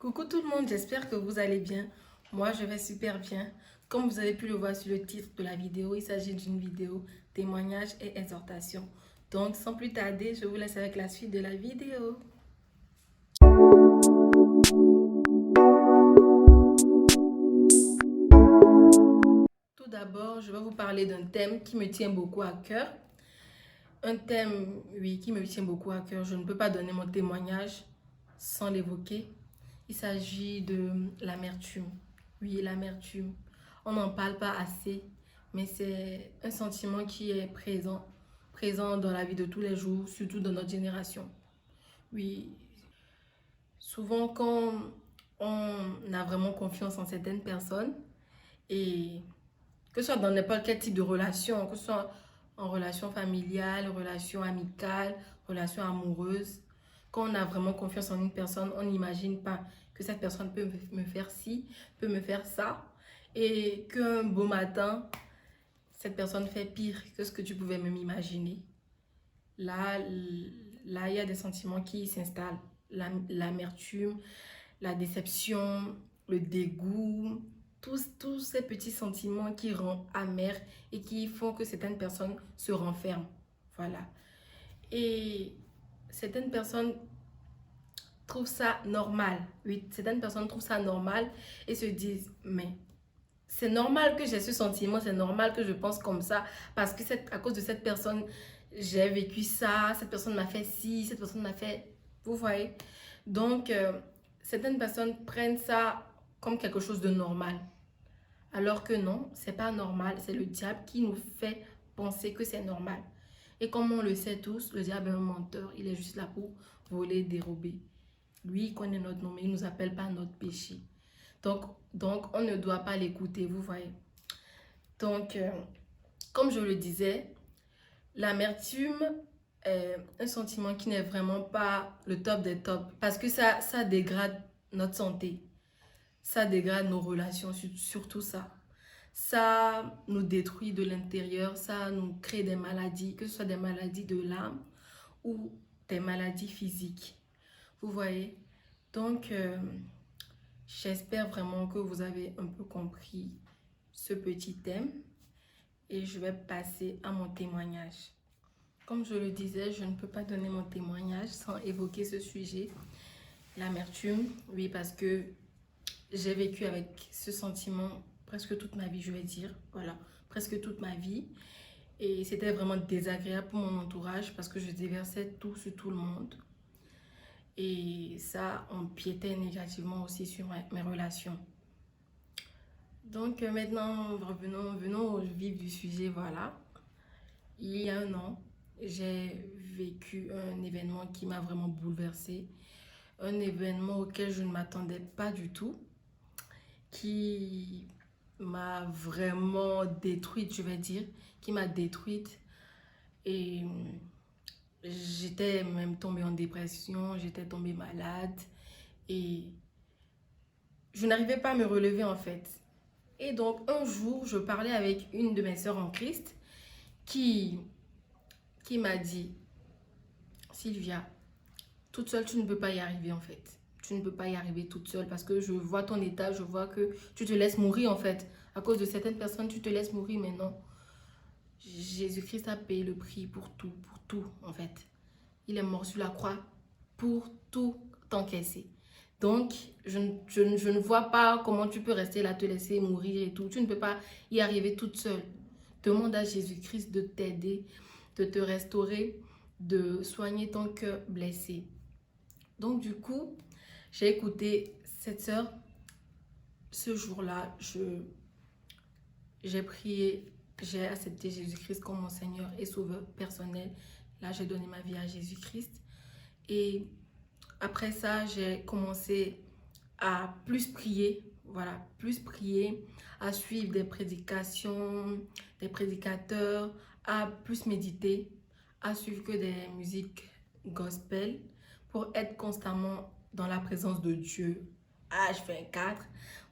Coucou tout le monde, j'espère que vous allez bien. Moi, je vais super bien. Comme vous avez pu le voir sur le titre de la vidéo, il s'agit d'une vidéo témoignage et exhortation. Donc, sans plus tarder, je vous laisse avec la suite de la vidéo. Tout d'abord, je vais vous parler d'un thème qui me tient beaucoup à cœur. Un thème, oui, qui me tient beaucoup à cœur. Je ne peux pas donner mon témoignage sans l'évoquer. Il s'agit de l'amertume. Oui, l'amertume. On n'en parle pas assez, mais c'est un sentiment qui est présent dans la vie de tous les jours, surtout dans notre génération. Oui, souvent quand on a vraiment confiance en certaines personnes, et que ce soit dans n'importe quel type de relation, que ce soit en relation familiale, relation amicale, relation amoureuse, quand on a vraiment confiance en une personne, on n'imagine pas que cette personne peut me faire ci, peut me faire ça, et qu'un beau matin, cette personne fait pire que ce que tu pouvais même imaginer. Là, il y a des sentiments qui s'installent. L'amertume, la déception, le dégoût, tous ces petits sentiments qui rendent amers et qui font que certaines personnes se renferment. Voilà. Et certaines personnes trouvent ça normal. Oui, certaines personnes trouvent ça normal et se disent, mais c'est normal que j'ai ce sentiment, c'est normal que je pense comme ça parce que à cause de cette personne, j'ai vécu ça, cette personne m'a fait ci, cette personne m'a fait... Vous voyez? Donc, certaines personnes prennent ça comme quelque chose de normal. Alors que non, c'est pas normal. C'est le diable qui nous fait penser que c'est normal. Et comme on le sait tous, le diable est un menteur. Il est juste là pour voler, dérober. Lui, il connaît notre nom, mais il ne nous appelle pas notre péché. Donc, on ne doit pas l'écouter, vous voyez. Donc, comme je le disais, l'amertume est un sentiment qui n'est vraiment pas le top des tops parce que ça dégrade notre santé. Ça dégrade nos relations, surtout ça. Ça nous détruit de l'intérieur, ça nous crée des maladies, que ce soit des maladies de l'âme ou des maladies physiques. Vous voyez? Donc, j'espère vraiment que vous avez un peu compris ce petit thème et je vais passer à mon témoignage. Comme je le disais, je ne peux pas donner mon témoignage sans évoquer ce sujet, l'amertume. Oui, parce que j'ai vécu avec ce sentiment presque toute ma vie, je vais dire. Voilà, presque toute ma vie. Et c'était vraiment désagréable pour mon entourage parce que je déversais tout sur tout le monde. Et ça empiétait négativement aussi sur mes relations. Donc maintenant, venons au vif du sujet, voilà. Il y a un an, j'ai vécu un événement qui m'a vraiment bouleversée. Un événement auquel je ne m'attendais pas du tout, qui m'a vraiment détruite, je vais dire, qui m'a détruite. Et j'étais même tombée en dépression, j'étais tombée malade et je n'arrivais pas à me relever en fait. Et donc un jour, je parlais avec une de mes sœurs en Christ qui m'a dit, Sylvia, toute seule, tu ne peux pas y arriver en fait. Tu ne peux pas y arriver toute seule parce que je vois ton état, je vois que tu te laisses mourir en fait. À cause de certaines personnes, tu te laisses mourir, mais non. Jésus-Christ a payé le prix pour tout en fait. Il est mort sur la croix pour tout t'encaisser. Donc, je ne vois pas comment tu peux rester là, te laisser mourir et tout. Tu ne peux pas y arriver toute seule. Demande à Jésus-Christ de t'aider, de te restaurer, de soigner ton cœur blessé. Donc, du coup, j'ai écouté cette sœur. Ce jour-là, j'ai prié, j'ai accepté Jésus-Christ comme mon Seigneur et Sauveur personnel. Là, j'ai donné ma vie à Jésus-Christ. Et après ça, j'ai commencé à plus prier, voilà, plus prier, à suivre des prédications, des prédicateurs, à plus méditer, à suivre que des musiques gospel pour être constamment dans la présence de Dieu, H24.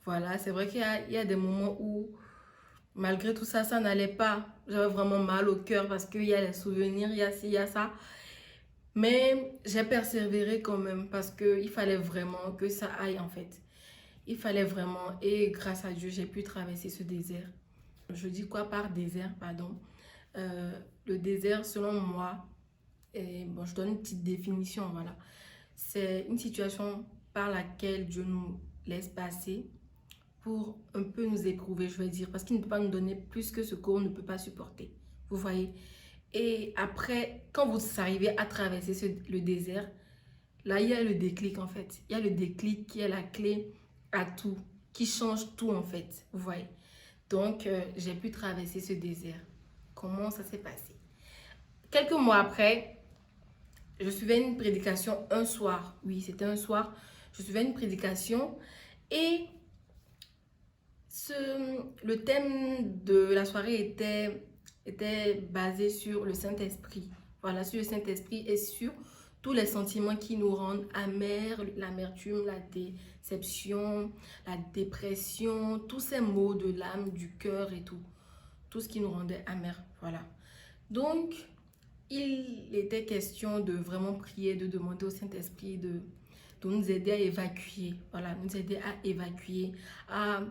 Voilà, c'est vrai qu'il y a des moments où, malgré tout ça, ça n'allait pas. J'avais vraiment mal au cœur parce qu'il y a les souvenirs, il y a ci, il y a ça. Mais j'ai persévéré quand même parce qu'il fallait vraiment que ça aille en fait. Il fallait vraiment, et grâce à Dieu, j'ai pu traverser ce désert. Je dis quoi par désert, pardon. Le désert, selon moi, et bon, je donne une petite définition, voilà. C'est une situation par laquelle Dieu nous laisse passer pour un peu nous éprouver, je vais dire, parce qu'il ne peut pas nous donner plus que ce qu'on ne peut pas supporter. Vous voyez? Et après, quand vous arrivez à traverser le désert, là, il y a le déclic en fait. Il y a le déclic qui est la clé à tout, qui change tout en fait. Vous voyez? Donc, j'ai pu traverser ce désert. Comment ça s'est passé? Quelques mois après, je suivais une prédication un soir. Oui, c'était un soir. Je suivais une prédication et le thème de la soirée était basé sur le Saint-Esprit. Voilà, sur le Saint-Esprit et sur tous les sentiments qui nous rendent amers, l'amertume, la déception, la dépression, tous ces maux de l'âme, du cœur et tout. Tout ce qui nous rendait amers, voilà. Donc, il était question de vraiment prier, de demander au Saint-Esprit de nous aider à évacuer, voilà, nous aider à évacuer, à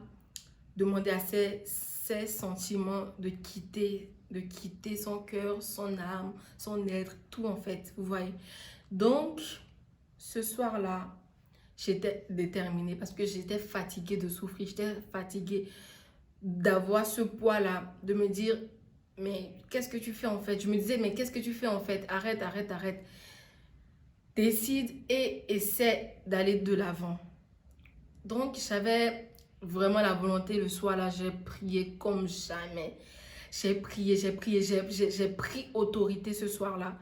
demander à ses sentiments de quitter son cœur, son âme, son être, tout en fait, vous voyez. Donc, ce soir-là, j'étais déterminée parce que j'étais fatiguée de souffrir, j'étais fatiguée d'avoir ce poids-là, de me dire, mais qu'est-ce que tu fais en fait? Je me disais, mais qu'est-ce que tu fais en fait? Arrête, arrête, arrête. Décide et essaie d'aller de l'avant. Donc, j'avais vraiment la volonté le soir-là, j'ai prié comme jamais. J'ai prié, j'ai pris autorité ce soir-là.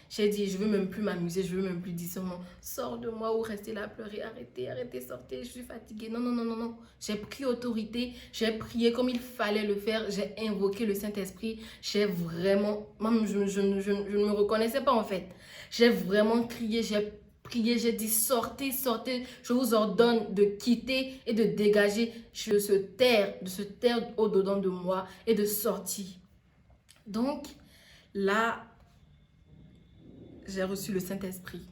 J'ai dit, je veux même plus m'amuser, je veux même plus dire seulement, sors de moi ou rester là à pleurer, arrêtez, arrêtez, sortez, je suis fatiguée. Non, non, non, non, non. J'ai pris autorité, j'ai prié comme il fallait le faire, j'ai invoqué le Saint-Esprit, j'ai vraiment, même je ne me reconnaissais pas en fait. J'ai vraiment crié, j'ai prié, j'ai dit, sortez, sortez, je vous ordonne de quitter et de dégager de se taire au-dedans de moi et de sortir. Donc, là, j'ai reçu le Saint-Esprit.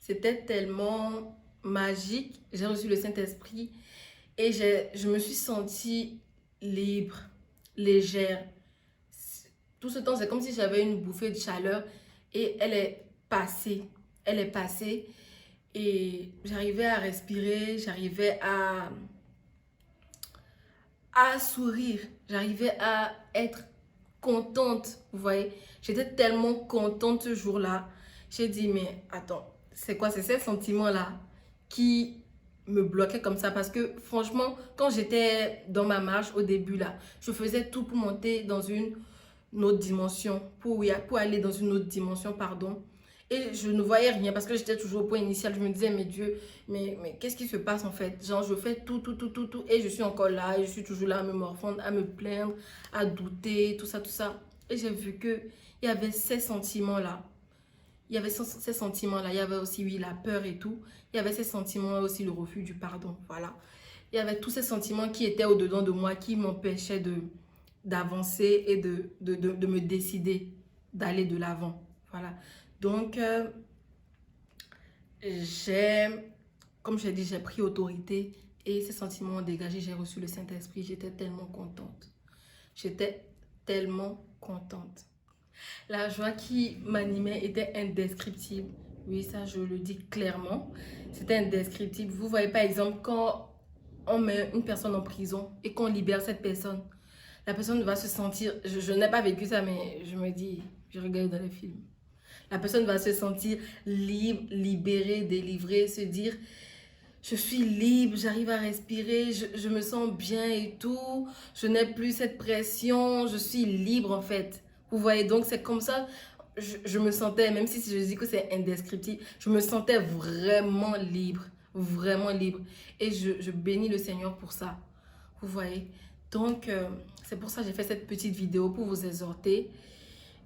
C'était tellement magique. J'ai reçu le Saint-Esprit et je me suis sentie libre, légère. Tout ce temps, c'est comme si j'avais une bouffée de chaleur et elle est passée. Elle est passée et j'arrivais à respirer, j'arrivais à sourire, j'arrivais à être contente, vous voyez. J'étais tellement contente ce jour-là. J'ai dit, mais attends, c'est quoi? C'est ces sentiments-là qui me bloquaient comme ça. Parce que franchement, quand j'étais dans ma marche au début, là, je faisais tout pour monter dans une autre dimension, pour aller dans une autre dimension, pardon. Et je ne voyais rien parce que j'étais toujours au point initial. Je me disais, mais Dieu, mais qu'est-ce qui se passe en fait? Genre, je fais tout, tout, tout, tout, tout. Et je suis encore là, et je suis toujours là à me morfondre, à me plaindre, à douter, tout ça, tout ça. Et j'ai vu qu'il y avait ces sentiments-là. Il y avait ces sentiments-là. Il y avait aussi, oui, la peur et tout. Il y avait ces sentiments-là aussi, le refus du pardon. Voilà. Il y avait tous ces sentiments qui étaient au-dedans de moi, qui m'empêchaient d'avancer et de me décider d'aller de l'avant. Voilà. Donc, comme j'ai dit, j'ai pris autorité et ces sentiments ont dégagé. J'ai reçu le Saint-Esprit. J'étais tellement contente. J'étais tellement contente. La joie qui m'animait était indescriptible. Oui, ça, je le dis clairement. C'était indescriptible. Vous voyez, par exemple, quand on met une personne en prison et qu'on libère cette personne, la personne va se sentir... Je n'ai pas vécu ça, mais je me dis, je regarde dans les films. La personne va se sentir libre, libérée, délivrée, se dire, je suis libre, j'arrive à respirer, je me sens bien et tout. Je n'ai plus cette pression, je suis libre en fait. Vous voyez, donc c'est comme ça, je me sentais, même si je dis que c'est indescriptible, je me sentais vraiment libre, vraiment libre. Et je bénis le Seigneur pour ça. Vous voyez, donc c'est pour ça que j'ai fait cette petite vidéo pour vous exhorter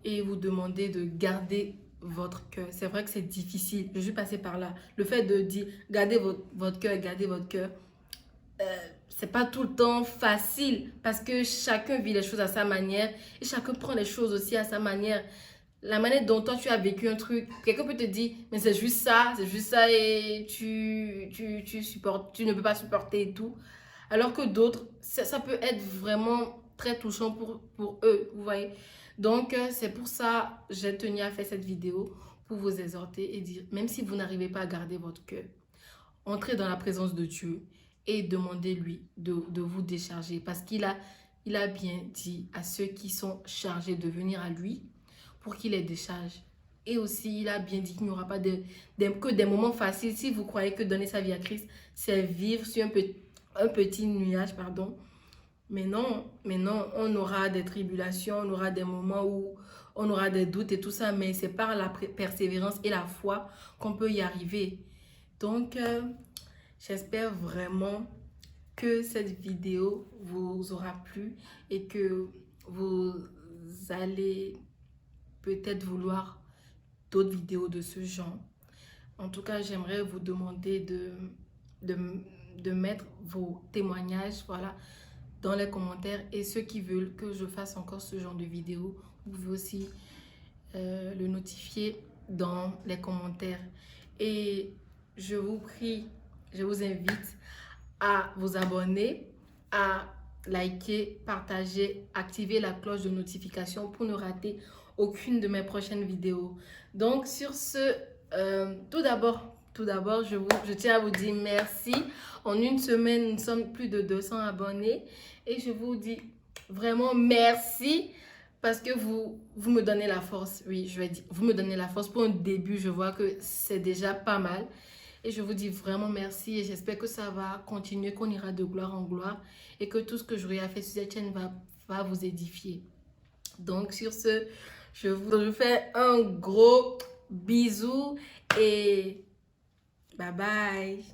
et vous demander de garder votre cœur. C'est vrai que c'est difficile. Je suis passée par là. Le fait de dire, gardez votre cœur, gardez votre cœur. C'est pas tout le temps facile parce que chacun vit les choses à sa manière et chacun prend les choses aussi à sa manière. la manière dont toi tu as vécu un truc, quelqu'un peut te dire, mais c'est juste ça et tu ne peux pas supporter et tout. Alors que d'autres, ça peut être vraiment très touchant pour eux, vous voyez. Donc, c'est pour ça que j'ai tenu à faire cette vidéo pour vous exhorter et dire, même si vous n'arrivez pas à garder votre cœur, entrez dans la présence de Dieu et demandez-lui de vous décharger. Parce il a bien dit à ceux qui sont chargés de venir à lui pour qu'il les décharge. Et aussi, il a bien dit qu'il n'y aura pas que des moments faciles. Si vous croyez que donner sa vie à Christ, c'est vivre sur un petit nuage, pardon. Mais non, on aura des tribulations, on aura des moments où on aura des doutes et tout ça, mais c'est par la persévérance et la foi qu'on peut y arriver. Donc, j'espère vraiment que cette vidéo vous aura plu et que vous allez peut-être vouloir d'autres vidéos de ce genre. En tout cas, j'aimerais vous demander de mettre vos témoignages, voilà, dans les commentaires. Et ceux qui veulent que je fasse encore ce genre de vidéo, vous pouvez aussi le notifier dans les commentaires. Et je vous prie, je vous invite à vous abonner, à liker, partager, activer la cloche de notification pour ne rater aucune de mes prochaines vidéos. Donc sur ce, tout d'abord, je tiens à vous dire merci. En une semaine, nous sommes plus de 200 abonnés et je vous dis vraiment merci parce que vous me donnez la force. Oui, je vais dire, vous me donnez la force pour un début. Je vois que c'est déjà pas mal. Et je vous dis vraiment merci et j'espère que ça va continuer, qu'on ira de gloire en gloire et que tout ce que j'aurai à faire sur cette chaîne va vous édifier. Donc sur ce, je vous fais un gros bisou et bye bye.